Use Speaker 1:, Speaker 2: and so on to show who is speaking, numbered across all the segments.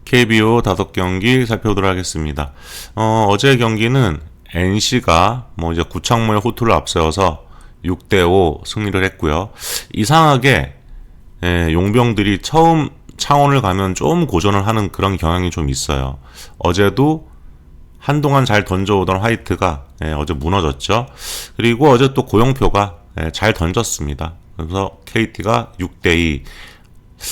Speaker 1: KBO 5경기 살펴보도록 하겠습니다. 어제 경기는 NC가 이제 구창모의 호투를 앞세워서 6대5 승리를 했고요. 이상하게 용병들이 처음 창원을 가면 좀 고전을 하는 그런 경향이 좀 있어요. 어제도 한동안 잘 던져오던 화이트가 어제 무너졌죠. 그리고 어제 또 고영표가 잘 던졌습니다. 그래서 KT가 6대2.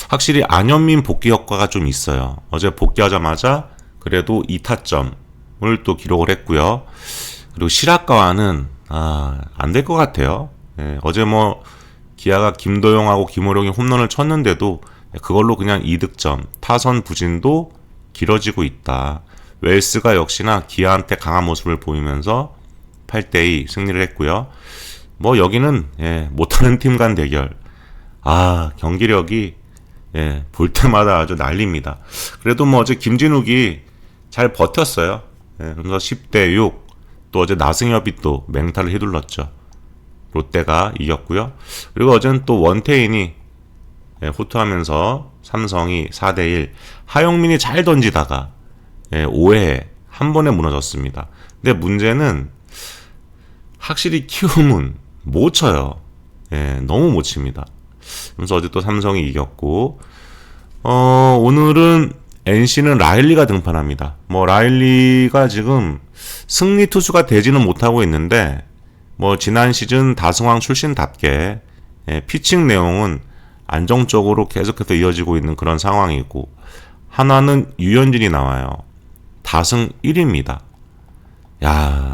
Speaker 1: 확실히 안현민 복귀 효과가 좀 있어요. 어제 복귀하자마자 그래도 2타점을 또 기록을 했고요. 그리고 시라카와는 안 될 것 같아요. 어제 기아가 김도영하고 김호룡이 홈런을 쳤는데도 그걸로 그냥 2득점, 타선 부진도 길어지고 있다. 웰스가 역시나 기아한테 강한 모습을 보이면서 8대2 승리를 했고요. 여기는 못하는 팀 간 대결. 경기력이 볼 때마다 아주 난립니다. 그래도 어제 김진욱이 잘 버텼어요. 그래서 10대6. 또 어제 나승엽이 또 맹타를 휘둘렀죠. 롯데가 이겼고요. 그리고 어제는 또 원태인이 호투하면서 삼성이 4대1. 하영민이 잘 던지다가 5회 한 번에 무너졌습니다. 근데 문제는 확실히 키움은 못 쳐요. 너무 못 칩니다. 그래서 어제 또 삼성이 이겼고, 오늘은 NC는 라일리가 등판합니다. 라일리가 지금 승리 투수가 되지는 못하고 있는데, 지난 시즌 다승왕 출신답게, 피칭 내용은 안정적으로 계속해서 이어지고 있는 그런 상황이고, 하나는 유현진이 나와요. 다승 1위입니다.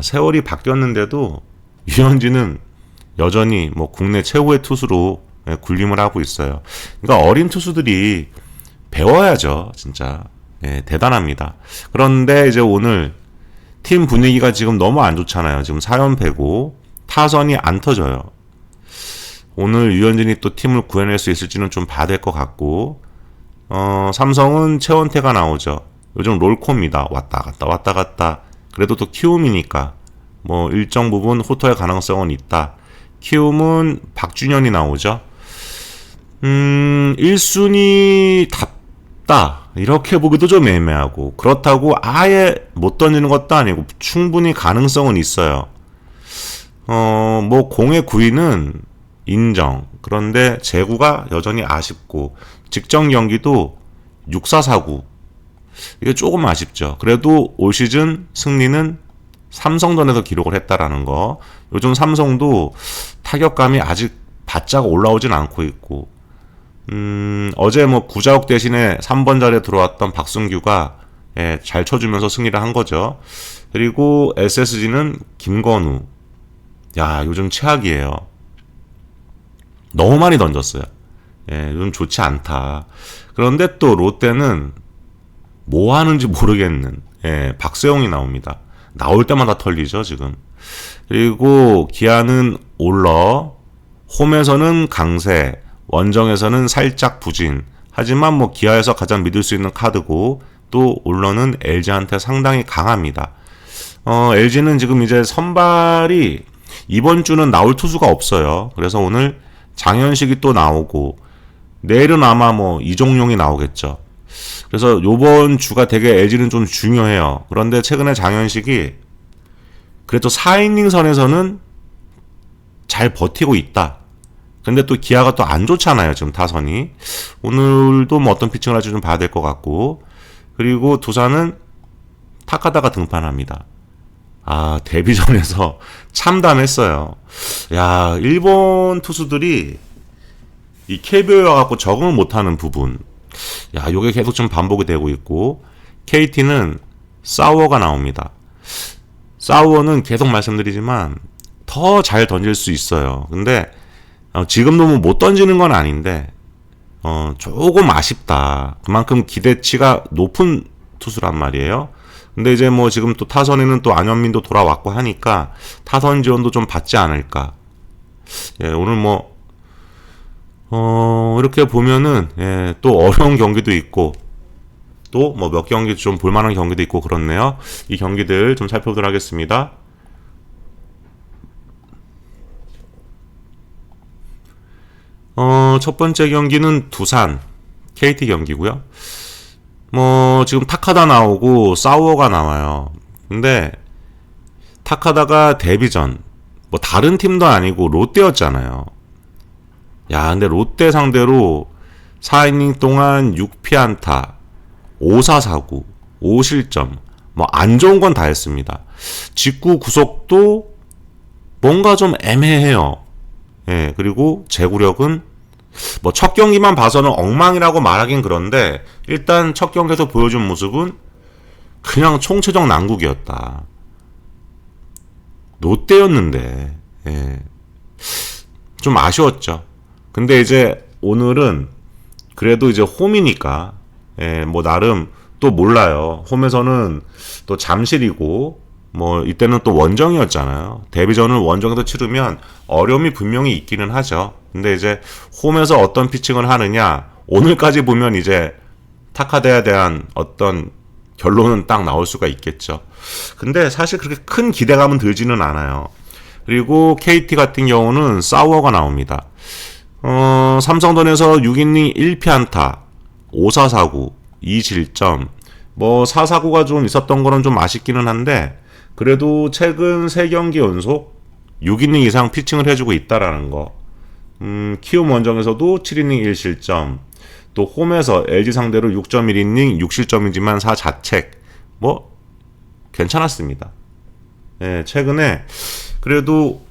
Speaker 1: 세월이 바뀌었는데도 유현진은 여전히 국내 최고의 투수로 군림을 하고 있어요. 그러니까 어린 투수들이 배워야죠, 진짜. 대단합니다. 그런데 이제 오늘 팀 분위기가 지금 너무 안 좋잖아요. 지금 4연패고 타선이 안 터져요. 오늘 유현진이 또 팀을 구해낼 수 있을지는 좀 봐야 될 것 같고, 삼성은 최원태가 나오죠. 요즘 롤코입니다. 왔다 갔다. 그래도 또 키움이니까 일정 부분 호투할 가능성은 있다. 키움은 박준현이 나오죠. 1순위 답다 이렇게 보기도 좀 애매하고, 그렇다고 아예 못 던지는 것도 아니고 충분히 가능성은 있어요. 공의 9위는 인정. 그런데 제구가 여전히 아쉽고, 직전 경기도 6-4-4-9 이게 조금 아쉽죠. 그래도 올 시즌 승리는 삼성전에서 기록을 했다라는 거. 요즘 삼성도 타격감이 아직 바짝 올라오진 않고 있고, 어제 구자욱 대신에 3번 자리에 들어왔던 박승규가 잘 쳐주면서 승리를 한 거죠. 그리고 SSG는 김건우. 요즘 최악이에요. 너무 많이 던졌어요. 요즘 좋지 않다. 그런데 또 롯데는 뭐 하는지 모르겠는 박세용이 나옵니다. 나올 때마다 털리죠, 지금. 그리고 기아는 올러, 홈에서는 강세, 원정에서는 살짝 부진. 하지만 기아에서 가장 믿을 수 있는 카드고, 또 올러는 LG한테 상당히 강합니다. LG는 지금 이제 선발이 이번 주는 나올 투수가 없어요. 그래서 오늘 장현식이 또 나오고, 내일은 아마 이종용이 나오겠죠. 그래서 요번 주가 되게 LG는 좀 중요해요. 그런데 최근에 장현식이 그래도 4이닝 선에서는 잘 버티고 있다. 근데 또 기아가 또 안 좋잖아요, 지금 타선이. 오늘도 어떤 피칭을 할지 좀 봐야 될 것 같고. 그리고 두산은 타카다가 등판합니다. 데뷔전에서 참담했어요. 일본 투수들이 이 KBO에 와갖고 적응을 못하는 부분. 요게 계속 좀 반복이 되고 있고, KT는 사우어가 나옵니다. 사우어는 계속 말씀드리지만 더 잘 던질 수 있어요. 근데 지금도 못 던지는 건 아닌데 조금 아쉽다. 그만큼 기대치가 높은 투수란 말이에요. 근데 이제 지금 또 타선에는 또 안현민도 돌아왔고 하니까 타선 지원도 좀 받지 않을까. 오늘 이렇게 보면은 또 어려운 경기도 있고, 또 몇 경기 좀 볼만한 경기도 있고 그렇네요. 이 경기들 좀 살펴보도록 하겠습니다. 첫 번째 경기는 두산 KT 경기고요. 지금 타카다 나오고 사우어가 나와요. 근데 타카다가 데뷔전 뭐 다른 팀도 아니고 롯데였잖아요. 야, 근데 롯데 상대로 4이닝 동안 6피안타, 5사사구, 5실점, 뭐 안 좋은 건 다 했습니다. 직구 구속도 뭔가 좀 애매해요. 예, 그리고 제구력은 뭐 첫 경기만 봐서는 엉망이라고 말하긴 그런데 일단 첫 경기에서 보여준 모습은 그냥 총체적 난국이었다. 롯데였는데 예. 좀 아쉬웠죠. 근데 이제 오늘은 그래도 이제 홈이니까 예, 뭐 나름 또 몰라요. 홈에서는 또 잠실이고 뭐 이때는 또 원정이었잖아요. 데뷔전을 원정에서 치르면 어려움이 분명히 있기는 하죠. 근데 이제 홈에서 어떤 피칭을 하느냐 오늘까지 보면 이제 타카다에 대한 어떤 결론은 딱 나올 수가 있겠죠. 근데 사실 그렇게 큰 기대감은 들지는 않아요. 그리고 KT 같은 경우는 사우어가 나옵니다. 삼성전에서 6이닝 1피안타, 5사사구, 2실점, 뭐 4사구가 좀 있었던 거는 좀 아쉽기는 한데 그래도 최근 3경기 연속 6이닝 이상 피칭을 해주고 있다라는 거. 키움 원정에서도 7이닝 1실점, 또 홈에서 LG 상대로 6.1이닝 6실점이지만 4자책, 뭐 괜찮았습니다. 예, 최근에 그래도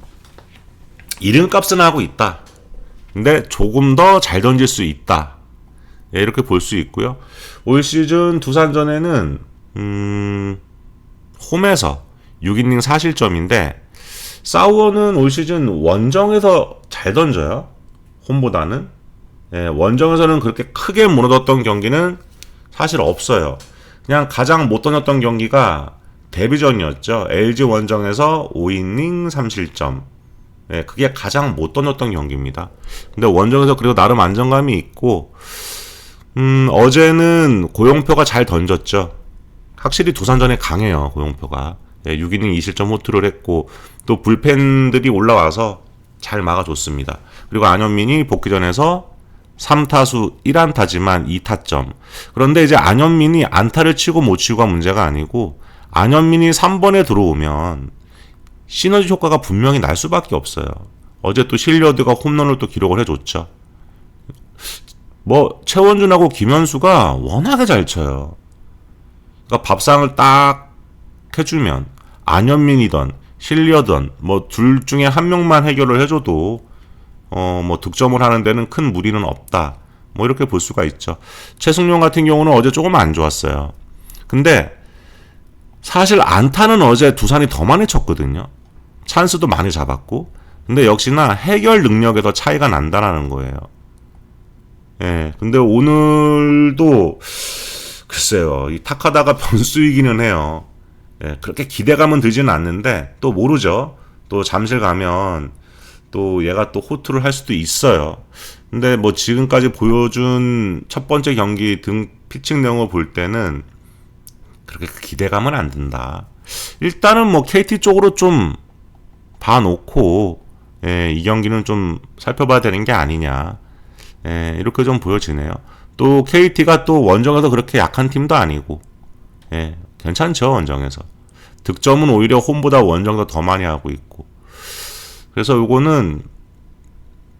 Speaker 1: 이름값은 하고 있다. 근데 조금 더 잘 던질 수 있다. 예, 이렇게 볼 수 있고요. 올 시즌 두산전에는 홈에서 6이닝 4실점인데 사우어는 올 시즌 원정에서 잘 던져요. 홈보다는. 예, 원정에서는 그렇게 크게 무너졌던 경기는 사실 없어요. 그냥 가장 못 던졌던 경기가 데뷔전이었죠. LG 원정에서 5이닝 3실점. 예, 그게 가장 못 던졌던 경기입니다. 근데 원정에서 그래도 나름 안정감이 있고, 어제는 고용표가 잘 던졌죠. 확실히 두산전에 강해요, 고용표가. 예, 6이닝 2실점 호투를 했고, 또 불펜들이 올라와서 잘 막아줬습니다. 그리고 안현민이 복귀전에서 3타수 1안타지만 2타점. 그런데 이제 안현민이 안타를 치고 못 치고가 문제가 아니고, 안현민이 3번에 들어오면 시너지 효과가 분명히 날 수밖에 없어요. 어제 또 실리어드가 홈런을 또 기록을 해줬죠. 뭐 최원준하고 김현수가 워낙에 잘 쳐요. 그러니까 밥상을 딱 해주면 안현민이든 실리어든 뭐 둘 중에 한 명만 해결을 해줘도 뭐 득점을 하는 데는 큰 무리는 없다. 뭐 이렇게 볼 수가 있죠. 최승용 같은 경우는 어제 조금 안 좋았어요. 근데 사실 안타는 어제 두산이 더 많이 쳤거든요. 찬스도 많이 잡았고. 근데 역시나 해결 능력에서 차이가 난다라는 거예요. 예. 근데 오늘도 글쎄요. 이 타카다가 변수이기는 해요. 예. 그렇게 기대감은 들지는 않는데 또 모르죠. 또 잠실 가면 또 얘가 또 호투를 할 수도 있어요. 근데 뭐 지금까지 보여준 첫 번째 경기 등 피칭 내용을 볼 때는 그렇게 기대감은 안 든다. 일단은 뭐 KT 쪽으로 좀 봐놓고 예, 이 경기는 좀 살펴봐야 되는 게 아니냐. 예, 이렇게 좀 보여지네요. 또 KT가 또 원정에서 그렇게 약한 팀도 아니고 예, 괜찮죠 원정에서. 득점은 오히려 홈보다 원정에서 더 많이 하고 있고. 그래서 요거는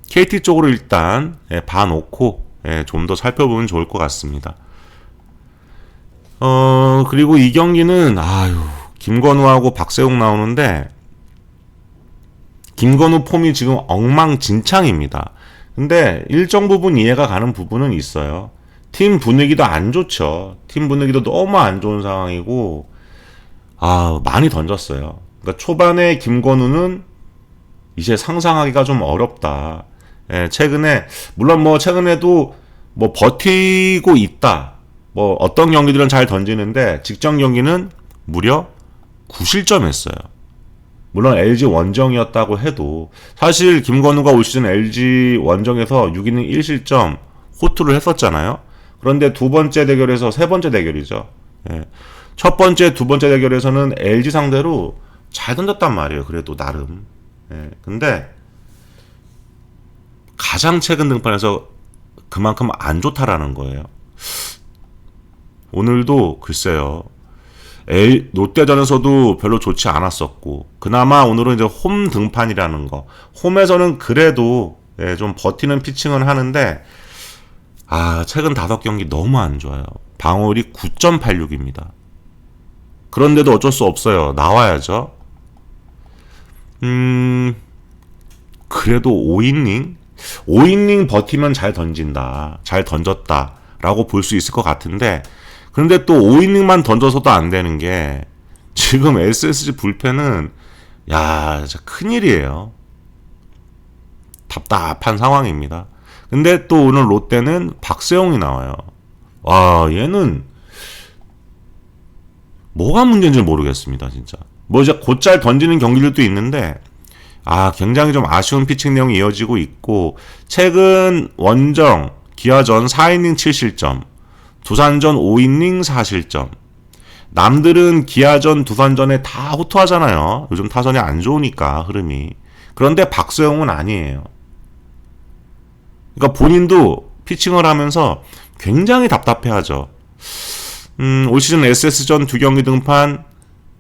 Speaker 1: KT 쪽으로 일단 예, 봐놓고 예, 좀 더 살펴보면 좋을 것 같습니다. 그리고 이 경기는 김건우하고 박세웅 나오는데 김건우 폼이 지금 엉망진창입니다. 근데 일정 부분 이해가 가는 부분은 있어요. 팀 분위기도 안 좋죠. 팀 분위기도 너무 안 좋은 상황이고 많이 던졌어요. 그러니까 초반에 김건우는 이제 상상하기가 좀 어렵다. 예, 최근에 물론 뭐 최근에도 뭐 버티고 있다. 뭐 어떤 경기들은 잘 던지는데 직전 경기는 무려 9실점 했어요. 물론 LG 원정이었다고 해도 사실 김건우가 올 시즌 LG 원정에서 6이닝 1실점 호투를 했었잖아요. 그런데 두 번째 대결에서 세 번째 대결이죠. 예. 첫 번째, 두 번째 대결에서는 LG 상대로 잘 던졌단 말이에요. 그래도 나름. 예. 근데 가장 최근 등판에서 그만큼 안 좋다라는 거예요. 오늘도 글쎄요. 롯데전에서도 별로 좋지 않았었고, 그나마 오늘은 이제 홈 등판이라는 거. 홈에서는 그래도 좀 버티는 피칭은 하는데, 최근 5경기 너무 안 좋아요. 방어율이 9.86입니다. 그런데도 어쩔 수 없어요. 나와야죠. 그래도 5이닝 버티면 잘 던진다. 잘 던졌다라고 볼 수 있을 것 같은데, 그런데 또 5이닝만 던져서도 안 되는 게, 지금 SSG 불펜은, 진짜 큰일이에요. 답답한 상황입니다. 근데 또 오늘 롯데는 박세웅이 나와요. 얘는, 뭐가 문제인지 모르겠습니다, 진짜. 뭐 이제 곧잘 던지는 경기들도 있는데, 굉장히 좀 아쉬운 피칭 내용이 이어지고 있고, 최근 원정, 기아전 4이닝 7실점, 두산전 5이닝 4실점. 남들은 기아전, 두산전에 다 호투하잖아요. 요즘 타선이 안 좋으니까, 흐름이. 그런데 박소영은 아니에요. 그러니까 본인도 피칭을 하면서 굉장히 답답해하죠. 올 시즌 SS전 2경기 등판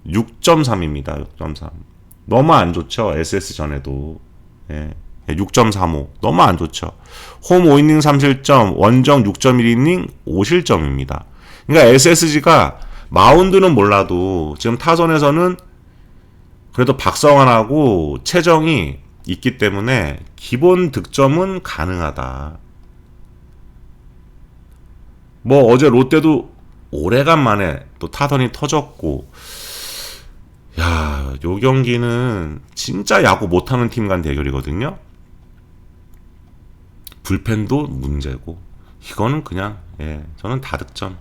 Speaker 1: 6.3입니다. 6.3. 너무 안 좋죠. SS전에도. 6.35. 너무 안 좋죠. 홈 5이닝 3실점, 원정 6.1이닝 5실점입니다. 그러니까 SSG가 마운드는 몰라도 지금 타선에서는 그래도 박성환하고 최정이 있기 때문에 기본 득점은 가능하다. 뭐 어제 롯데도 오래간만에 또 타선이 터졌고, 요 경기는 진짜 야구 못하는 팀 간 대결이거든요. 불펜도 문제고, 이거는 그냥 저는 다득점.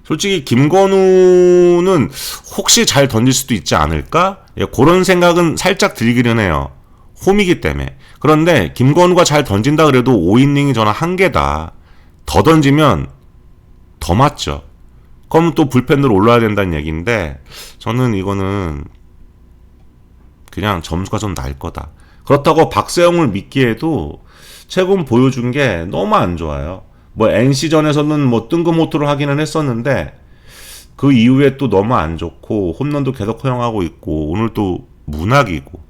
Speaker 1: 솔직히 김건우는 혹시 잘 던질 수도 있지 않을까? 그런 생각은 살짝 들기는 해요. 홈이기 때문에. 그런데 김건우가 잘 던진다 그래도 5이닝이 저는 한계다. 더 던지면 더 맞죠. 그럼 또 불펜으로 올라야 된다는 얘기인데, 저는 이거는 그냥 점수가 좀 날 거다. 그렇다고 박세영을 믿기에도 최근 보여준 게 너무 안 좋아요. 뭐 NC전에서는 뭐 뜬금호투를 하기는 했었는데, 그 이후에 또 너무 안 좋고 홈런도 계속 허용하고 있고, 오늘 또 문학이고,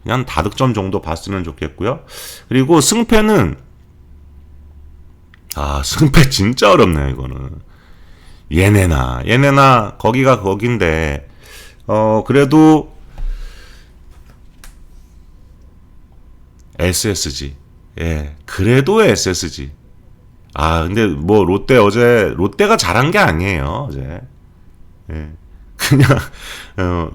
Speaker 1: 그냥 다득점 정도 봤으면 좋겠고요. 그리고 승패는 승패 진짜 어렵네요. 이거는 얘네나 거기가 거긴데, 그래도 SSG. 그래도 SSG. 근데 뭐 롯데가 잘한 게 아니에요, 어제. 그냥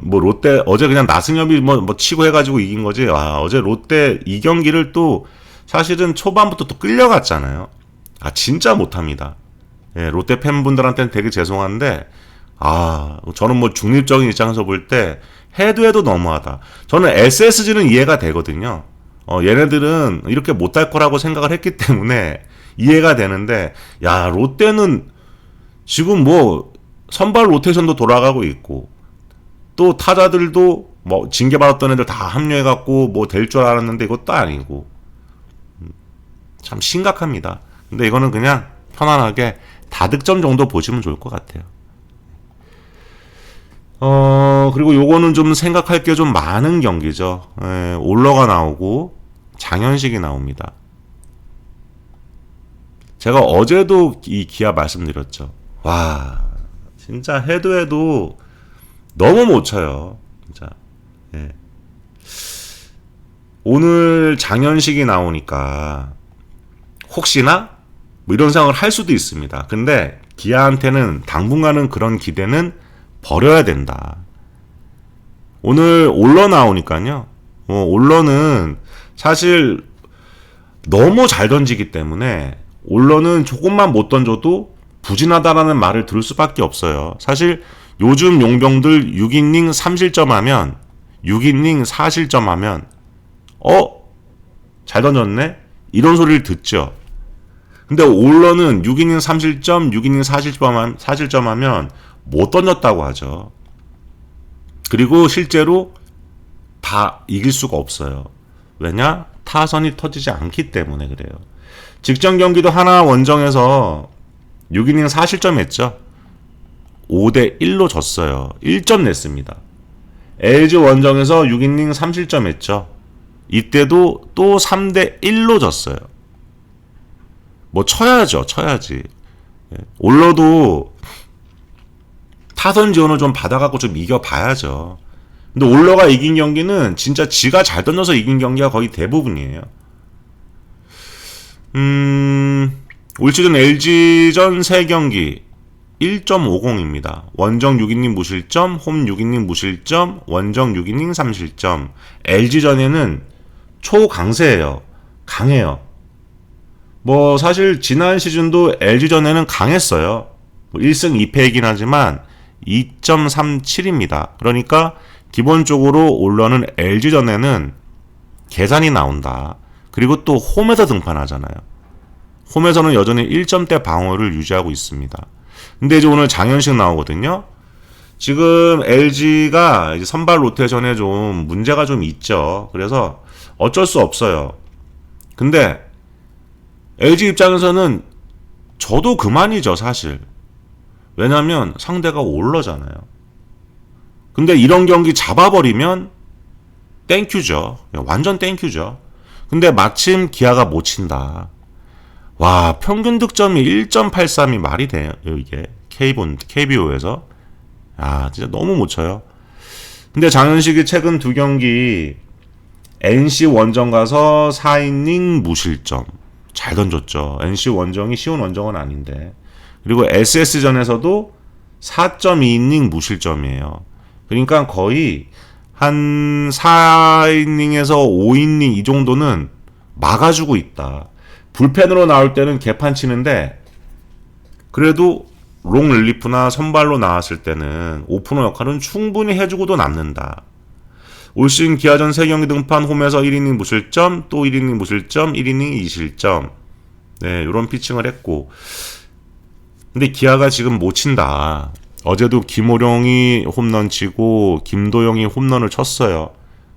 Speaker 1: 뭐 롯데 어제 그냥 나승엽이 뭐 치고 해가지고 이긴 거지. 어제 롯데 이 경기를 또 사실은 초반부터 또 끌려갔잖아요. 진짜 못합니다. 롯데 팬분들한테는 되게 죄송한데, 저는 뭐 중립적인 입장에서 볼 때 해도 너무하다. 저는 SSG는 이해가 되거든요. 얘네들은 이렇게 못할 거라고 생각을 했기 때문에 이해가 되는데, 롯데는 지금 뭐 선발 로테이션도 돌아가고 있고, 또 타자들도 뭐 징계받았던 애들 다 합류해갖고 뭐 될 줄 알았는데 이것도 아니고, 참 심각합니다. 근데 이거는 그냥 편안하게 다득점 정도 보시면 좋을 것 같아요. 그리고 요거는 좀 생각할 게 좀 많은 경기죠. 올러가 나오고 장현식이 나옵니다. 제가 어제도 이 기아 말씀드렸죠. 진짜 해도 너무 못 쳐요. 진짜. 오늘 장현식이 나오니까 혹시나 뭐 이런 생각을 할 수도 있습니다. 근데 기아한테는 당분간은 그런 기대는 버려야 된다. 오늘 올러 나오니까요. 올러는 사실 너무 잘 던지기 때문에 올러는 조금만 못 던져도 부진하다라는 말을 들을 수밖에 없어요. 사실 요즘 용병들 6이닝 3실점하면, 6이닝 4실점하면 잘 던졌네? 이런 소리를 듣죠. 근데 올러는 6이닝 3실점, 6이닝 4실점하면 못 던졌다고 하죠. 그리고 실제로 다 이길 수가 없어요. 왜냐? 타선이 터지지 않기 때문에 그래요. 직전 경기도 하나 원정에서 6이닝 4실점 했죠. 5대 1로 졌어요. 1점 냈습니다. LG 원정에서 6이닝 3실점 했죠. 이때도 또 3대 1로 졌어요. 뭐 쳐야죠. 쳐야지. 올러도 타선 지원을 좀 받아갖고 좀 이겨봐야죠. 근데 올러가 이긴 경기는 진짜 지가 잘 던져서 이긴 경기가 거의 대부분이에요. 올 시즌 LG전 3경기 1.50입니다. 원정 6이닝 무실점, 홈 6이닝 무실점, 원정 6이닝 3실점. LG전에는 초강세예요. 강해요. 뭐 사실 지난 시즌도 LG전에는 강했어요. 1승 2패이긴 하지만 2.37입니다. 그러니까 기본적으로 올러는 LG전에는 계산이 나온다. 그리고 또 홈에서 등판하잖아요. 홈에서는 여전히 1점대 방어를 유지하고 있습니다. 근데 이제 오늘 장현식 나오거든요. 지금 LG가 이제 선발 로테이션에 좀 문제가 좀 있죠. 그래서 어쩔 수 없어요. 근데 LG 입장에서는 저도 그만이죠, 사실. 왜냐면 상대가 올러잖아요. 근데 이런 경기 잡아버리면 땡큐죠. 완전 땡큐죠. 근데 마침 기아가 못 친다. 와, 평균 득점이 1.83이 말이 돼요, 이게. KBO에서. 아, 진짜 너무 못 쳐요. 근데 장현식이 최근 2경기 NC 원정 가서 4이닝 무실점. 잘 던졌죠. NC 원정이 쉬운 원정은 아닌데. 그리고 SS전에서도 4.2이닝 무실점이에요. 그러니까 거의 한 4이닝에서 5이닝 이 정도는 막아주고 있다. 불펜으로 나올 때는 개판 치는데 그래도 롱 릴리프나 선발로 나왔을 때는 오프너 역할은 충분히 해주고도 남는다. 올 시즌 기아전 3경기 등판 홈에서 1이닝 무실점, 또 1이닝 무실점, 1이닝 2실점. 네, 이런 피칭을 했고. 근데 기아가 지금 못 친다. 어제도 김호령이 홈런 치고 김도영이 홈런을 쳤어요.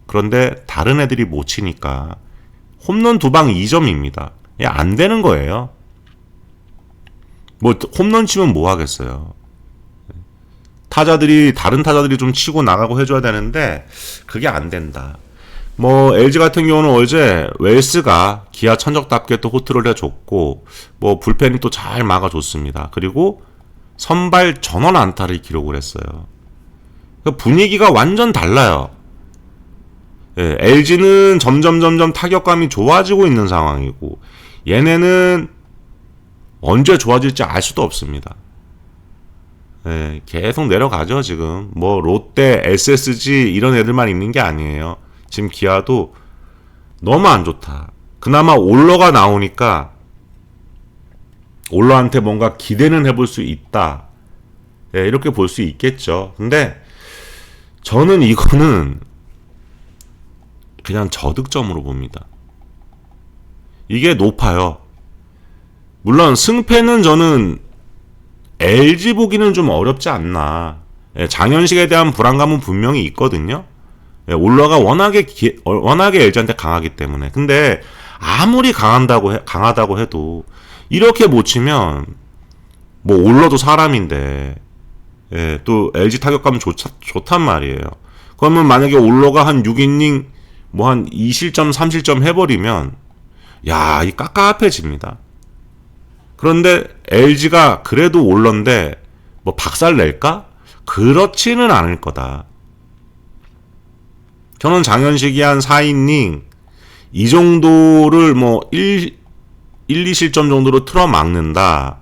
Speaker 1: 그런데 다른 애들이 못 치니까 홈런 2방 2점입니다. 안 되는 거예요. 뭐 홈런 치면 뭐 하겠어요. 다른 타자들이 좀 치고 나가고 해줘야 되는데 그게 안 된다. 뭐 LG 같은 경우는 어제 웰스가 기아 천적답게 또 호투를 해줬고 뭐 불펜이 또 잘 막아줬습니다. 그리고 선발 전원 안타를 기록을 했어요. 그러니까 분위기가 완전 달라요. 예, LG는 점점 타격감이 좋아지고 있는 상황이고 얘네는 언제 좋아질지 알 수도 없습니다. 예, 계속 내려가죠 지금. 뭐 롯데, SSG 이런 애들만 있는 게 아니에요. 지금 기아도 너무 안 좋다. 그나마 올러가 나오니까 올러한테 뭔가 기대는 해볼 수 있다. 예, 이렇게 볼 수 있겠죠. 근데 저는 이거는 그냥 저득점으로 봅니다. 이게 높아요. 물론 승패는 저는 LG 보기는 좀 어렵지 않나. 예, 장현식에 대한 불안감은 분명히 있거든요. 예, 올러가 워낙에 LG한테 강하기 때문에. 근데 아무리 강하다고 해도 이렇게 못 치면 뭐 올러도 사람인데 예, 또 LG 타격감 좋단 말이에요. 그러면 만약에 올러가 한 6이닝 뭐 한 2실점 3실점 해버리면 야, 이 깝깝해집니다. 그런데 LG가 그래도 올러인데 뭐 박살 낼까? 그렇지는 않을 거다. 저는 장현식이 한 4이닝 이 정도를 뭐 1, 2실점 정도로 틀어막는다.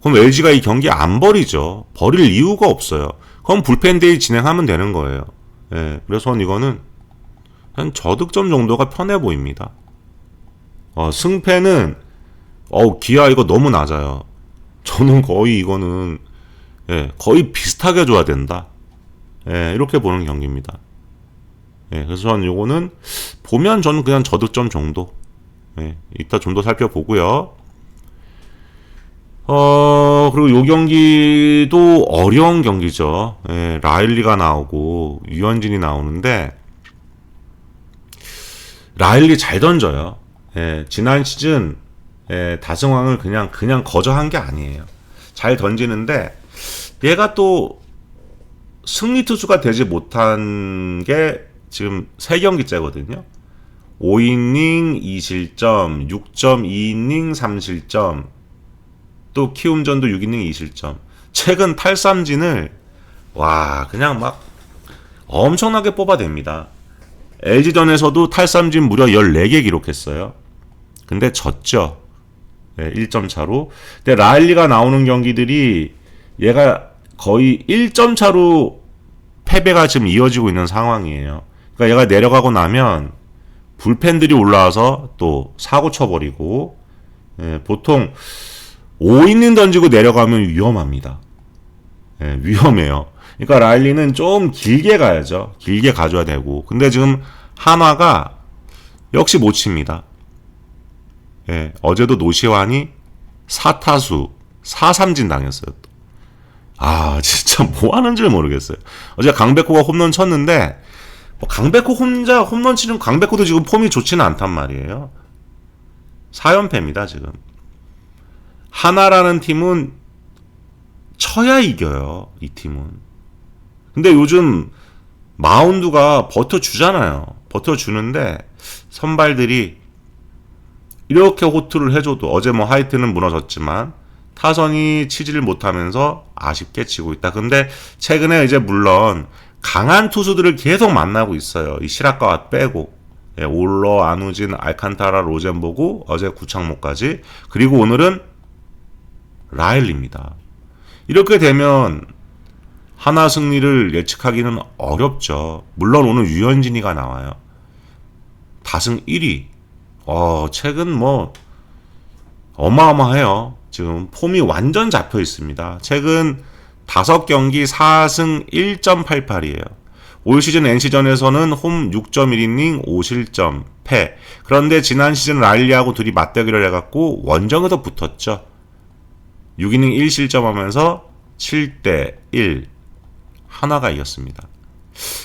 Speaker 1: 그럼 LG가 이 경기 안 버리죠. 버릴 이유가 없어요. 그럼 불펜데이 진행하면 되는 거예요. 예, 그래서 이거는 한 저득점 정도가 편해 보입니다. 승패는 기아 이거 너무 낮아요. 저는 거의 이거는 거의 비슷하게 줘야 된다. 이렇게 보는 경기입니다. 그래서 저는 이거는 보면 저는 그냥 저득점 정도. 이따 좀 더 살펴보고요. 그리고 요 경기도 어려운 경기죠. 라일리가 나오고 유현진이 나오는데 라일리 잘 던져요. 지난 시즌 다승왕을 그냥 거저한 게 아니에요. 잘 던지는데 얘가 또 승리 투수가 되지 못한 게 지금 3경기째거든요. 5이닝 2실점, 6.2이닝 3실점, 또 키움전도 6이닝 2실점. 최근 탈삼진을 그냥 막 엄청나게 뽑아댑니다. LG전에서도 탈삼진 무려 14개 기록했어요. 근데 졌죠. 1점 차로. 근데 라일리가 나오는 경기들이 얘가 거의 1점 차로 패배가 지금 이어지고 있는 상황이에요. 그러니까 얘가 내려가고 나면 불펜들이 올라와서 또 사고 쳐버리고, 보통 5이닝 던지고 내려가면 위험합니다. 위험해요. 그러니까 라일리는 좀 길게 가야죠. 길게 가줘야 되고. 근데 지금 한화가 역시 못 칩니다. 어제도 노시환이 4타수 4삼진 당했어요. 진짜 뭐 하는지 모르겠어요. 어제 강백호가 홈런 쳤는데, 강백호 혼자 홈런 치는, 강백호도 지금 폼이 좋지는 않단 말이에요. 4연패입니다, 지금. 하나라는 팀은 쳐야 이겨요, 이 팀은. 근데 요즘 마운드가 버텨주잖아요. 버텨주는데 선발들이 이렇게 호투를 해줘도, 어제 뭐 하이트는 무너졌지만 타선이 치지를 못하면서 아쉽게 치고 있다. 근데 최근에 이제 물론 강한 투수들을 계속 만나고 있어요. 이 시라카와 빼고. 올러, 안우진, 알칸타라, 로젠보구, 어제 구창모까지. 그리고 오늘은 라일리입니다. 이렇게 되면 하나 승리를 예측하기는 어렵죠. 물론 오늘 유현진이가 나와요. 다승 1위. 최근 뭐 어마어마해요. 지금 폼이 완전 잡혀 있습니다. 최근 5경기 4승 1.88이에요. 올 시즌 NC전에서는 홈 6.1이닝 5실점 패. 그런데 지난 시즌 라일리하고 둘이 맞대결을 해갖고 원정에서 붙었죠. 6이닝 1실점 하면서 7대1 하나가 이겼습니다.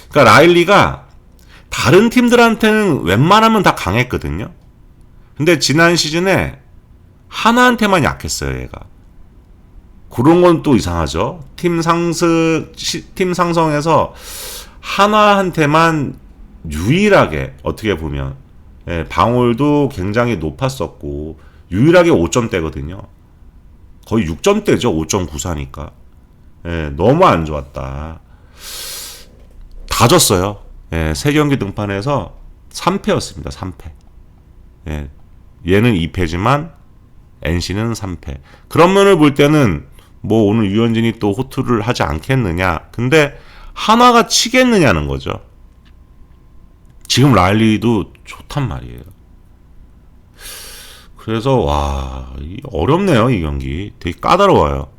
Speaker 1: 그러니까 라일리가 다른 팀들한테는 웬만하면 다 강했거든요. 근데 지난 시즌에 하나한테만 약했어요, 얘가. 그런 건 또 이상하죠. 팀 상성에서 하나한테만 유일하게, 어떻게 보면 방울도 굉장히 높았었고 유일하게 5점대거든요. 거의 6점대죠. 5.94니까. 너무 안 좋았다. 다 졌어요. 3경기 등판에서 3패였습니다. 3패. 얘는 2패지만 NC는 3패. 그런 면을 볼 때는 뭐 오늘 유현진이 또 호투를 하지 않겠느냐. 근데 하나가 치겠느냐는 거죠. 지금 라일리도 좋단 말이에요. 그래서 어렵네요. 이 경기 되게 까다로워요.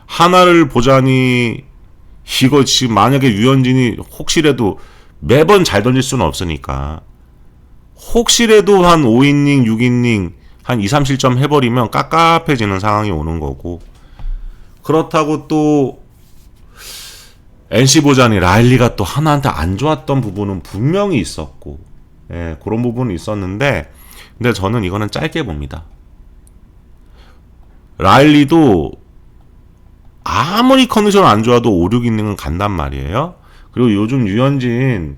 Speaker 1: 하나를 보자니, 이거 지금 만약에 유현진이 혹시라도 매번 잘 던질 수는 없으니까 혹시라도 한 5이닝 6이닝 한 2, 3실점 해버리면 깝깝해지는 상황이 오는 거고, 그렇다고 또 NC 보자니 라일리가 또 하나한테 안 좋았던 부분은 분명히 있었고, 그런 부분이 있었는데, 근데 저는 이거는 짧게 봅니다. 라일리도 아무리 컨디션 안 좋아도 5, 6이닝은 간단 말이에요. 그리고 요즘 유현진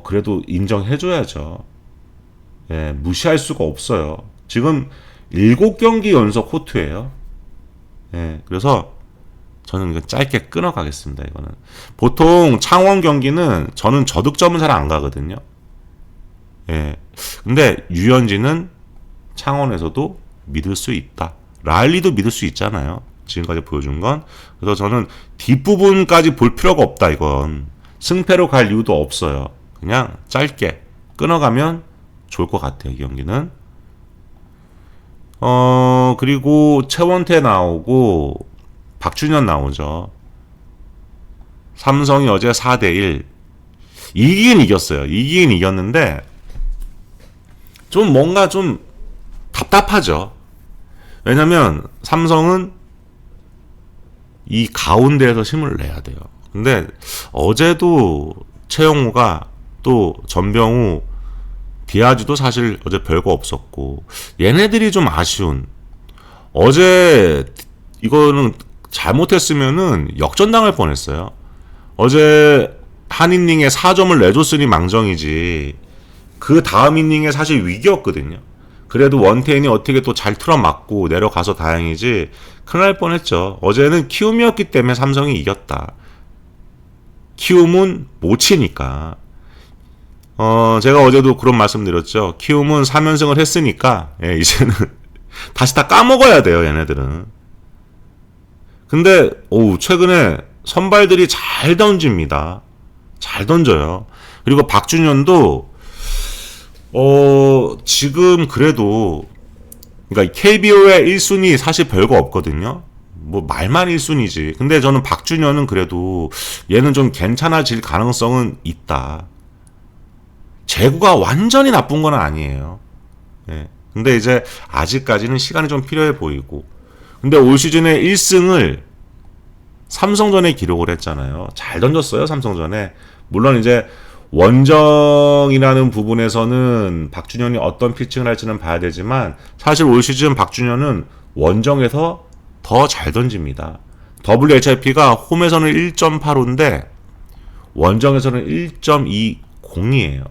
Speaker 1: 그래도 인정해줘야죠. 무시할 수가 없어요. 지금 7경기 연속 호투예요. 그래서 저는 이거 짧게 끊어가겠습니다. 이거는 보통 창원 경기는 저는 저득점은 잘 안 가거든요. 근데 유현진은 창원에서도 믿을 수 있다. 라일리도 믿을 수 있잖아요. 지금까지 보여준 건. 그래서 저는 뒷부분까지 볼 필요가 없다. 이건 승패로 갈 이유도 없어요. 그냥 짧게 끊어가면 좋을 것 같아요. 이 경기는. 그리고 최원태 나오고 박준현 나오죠. 삼성이 어제 4대1 이기긴 이겼어요. 이기긴 이겼는데 좀 뭔가 좀 답답하죠. 왜냐면 삼성은 이 가운데에서 힘을 내야 돼요. 근데 어제도 최영우가 또 전병우 비아지도 사실 어제 별거 없었고, 얘네들이 좀 아쉬운. 어제 이거는 잘못했으면은 역전당할 뻔했어요. 어제 한 이닝에 4점을 내줬으니 망정이지. 그 다음 이닝에 사실 위기였거든요. 그래도 원태인이 어떻게 또 잘 틀어맞고 내려가서 다행이지 큰일 날 뻔했죠. 어제는 키움이었기 때문에 삼성이 이겼다. 키움은 못 치니까. 제가 어제도 그런 말씀 드렸죠. 키움은 3연승을 했으니까 이제는 다시 다 까먹어야 돼요, 얘네들은. 근데 최근에 선발들이 잘 던집니다. 잘 던져요. 그리고 박준현도 지금 그래도, 그러니까 KBO의 1순위 사실 별거 없거든요. 뭐 말만 1순위지. 근데 저는 박준현은 그래도 얘는 좀 괜찮아질 가능성은 있다. 제구가 완전히 나쁜 건 아니에요. 예. 근데 이제 아직까지는 시간이 좀 필요해 보이고. 근데 올 시즌에 1승을 삼성전에 기록을 했잖아요. 잘 던졌어요, 삼성전에. 물론 이제 원정이라는 부분에서는 박준현이 어떤 피칭을 할지는 봐야 되지만, 사실 올 시즌 박준현은 원정에서 더 잘 던집니다. WHIP가 홈에서는 1.85인데 원정에서는 1.20이에요.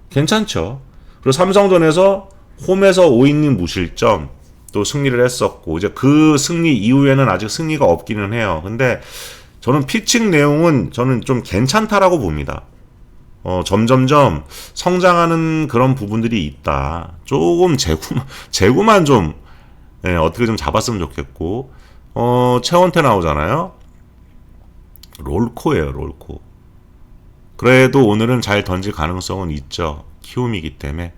Speaker 1: 괜찮죠? 그리고 삼성전에서 홈에서 5이닝 무실점 또 승리를 했었고, 이제 그 승리 이후에는 아직 승리가 없기는 해요. 근데 저는 피칭 내용은 저는 좀 괜찮다라고 봅니다. 점점점 성장하는 그런 부분들이 있다. 조금 재구만 좀, 어떻게 좀 잡았으면 좋겠고, 최원태 나오잖아요. 롤코예요, 롤코. 그래도 오늘은 잘 던질 가능성은 있죠. 키움이기 때문에.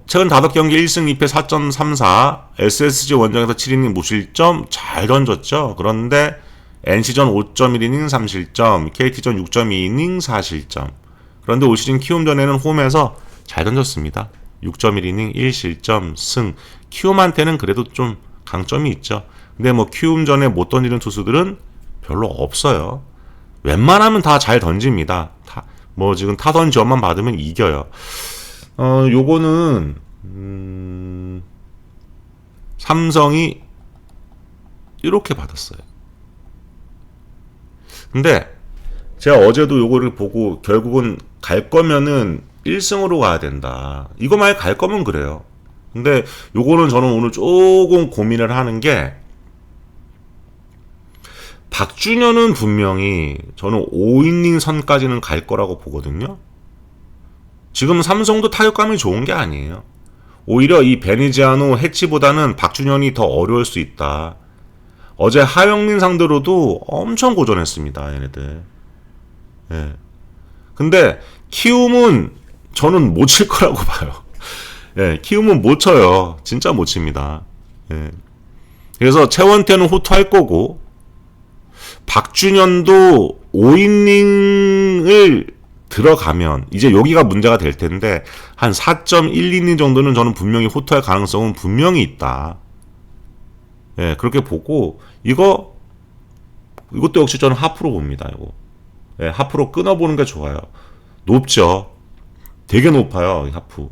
Speaker 1: 최근 5경기 1승 2패 4.34, SSG 원정에서 7이닝 무실점 잘 던졌죠. 그런데 NC전 5.1이닝 3실점, KT전 6.2이닝 4실점. 그런데 올 시즌 키움전에는 홈에서 잘 던졌습니다. 6.1이닝 1실점 승. 키움한테는 그래도 좀 강점이 있죠. 근데 뭐 키움전에 못 던지는 투수들은 별로 없어요. 웬만하면 다 잘 던집니다. 뭐 지금 타선 지원만 받으면 이겨요. 요거는 삼성이 이렇게 받았어요. 근데 제가 어제도 요거를 보고 결국은 갈 거면은 1승으로 가야 된다. 이거 만약 갈 거면 그래요. 근데 요거는 저는 오늘 조금 고민을 하는 게, 박준현은 분명히 저는 5이닝 선까지는 갈 거라고 보거든요. 지금 삼성도 타격감이 좋은 게 아니에요. 오히려 이 베니지아노 해치보다는 박준현이 더 어려울 수 있다. 어제 하영민 상대로도 엄청 고전했습니다, 얘네들. 예. 근데 키움은 저는 못 칠 거라고 봐요. 예, 키움은 못 쳐요. 진짜 못 칩니다. 예. 그래서 최원태는 호투할 거고, 박준현도 5이닝을 들어가면 이제 여기가 문제가 될 텐데, 한 4.12이닝 정도는 저는 분명히 호투할 가능성은 분명히 있다. 예, 그렇게 보고, 이것도 역시 저는 하프로 봅니다. 이거. 예, 하프로 끊어보는 게 좋아요. 높죠. 되게 높아요, 이 하프.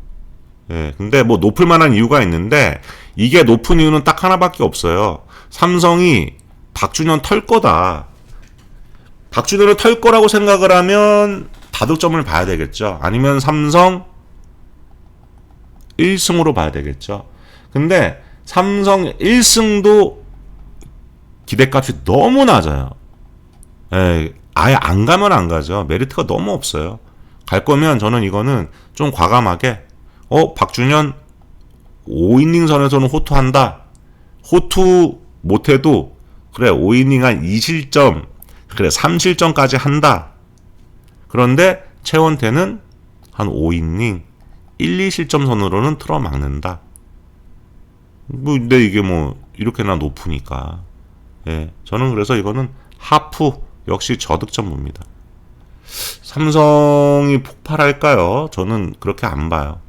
Speaker 1: 예, 근데 뭐 높을 만한 이유가 있는데, 이게 높은 이유는 딱 하나밖에 없어요. 삼성이 박준현 털 거다. 박준현을 털 거라고 생각을 하면 다득점을 봐야 되겠죠. 아니면 삼성 1승으로 봐야 되겠죠. 근데 삼성 1승도 기대값이 너무 낮아요. 예, 아예 안 가면 안 가죠. 메리트가 너무 없어요. 갈 거면 저는 이거는 좀 과감하게, 박준현 5이닝 선에서는 호투한다. 호투 못해도 그래 5이닝 한 2실점, 그래 3실점까지 한다. 그런데 최원태는 한 5이닝 1, 2실점 선으로는 틀어막는다. 근데 이게 뭐 이렇게나 높으니까. 예, 저는 그래서 이거는 하프, 역시 저득점 봅니다. 삼성이 폭발할까요? 저는 그렇게 안 봐요.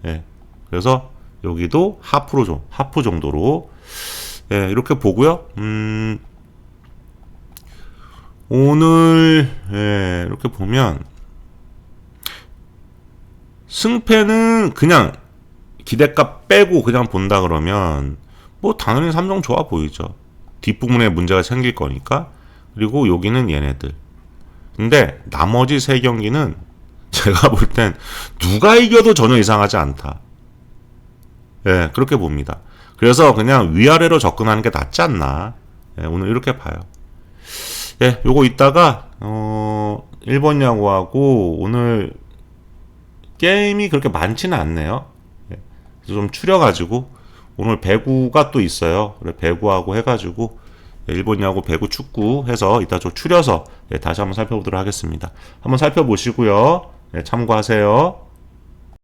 Speaker 1: 예, 그래서 여기도 하프 정도로, 예, 이렇게 보고요. 오늘, 예, 이렇게 보면 승패는 그냥 기대값 빼고 그냥 본다 그러면 뭐 당연히 삼성 좋아 보이죠. 뒷부분에 문제가 생길 거니까. 그리고 여기는 얘네들. 근데 나머지 세 경기는 제가 볼 땐 누가 이겨도 전혀 이상하지 않다. 예, 그렇게 봅니다. 그래서 그냥 위아래로 접근하는 게 낫지 않나. 예, 오늘 이렇게 봐요. 예, 요거 이따가 일본 야구하고 오늘 게임이 그렇게 많지는 않네요. 예, 그래서 좀 추려가지고 오늘 배구가 또 있어요. 그래, 배구하고 해가지고 일본 야구, 배구, 축구 해서 이따 좀 추려서 다시 한번 살펴보도록 하겠습니다. 한번 살펴보시고요. 참고하세요.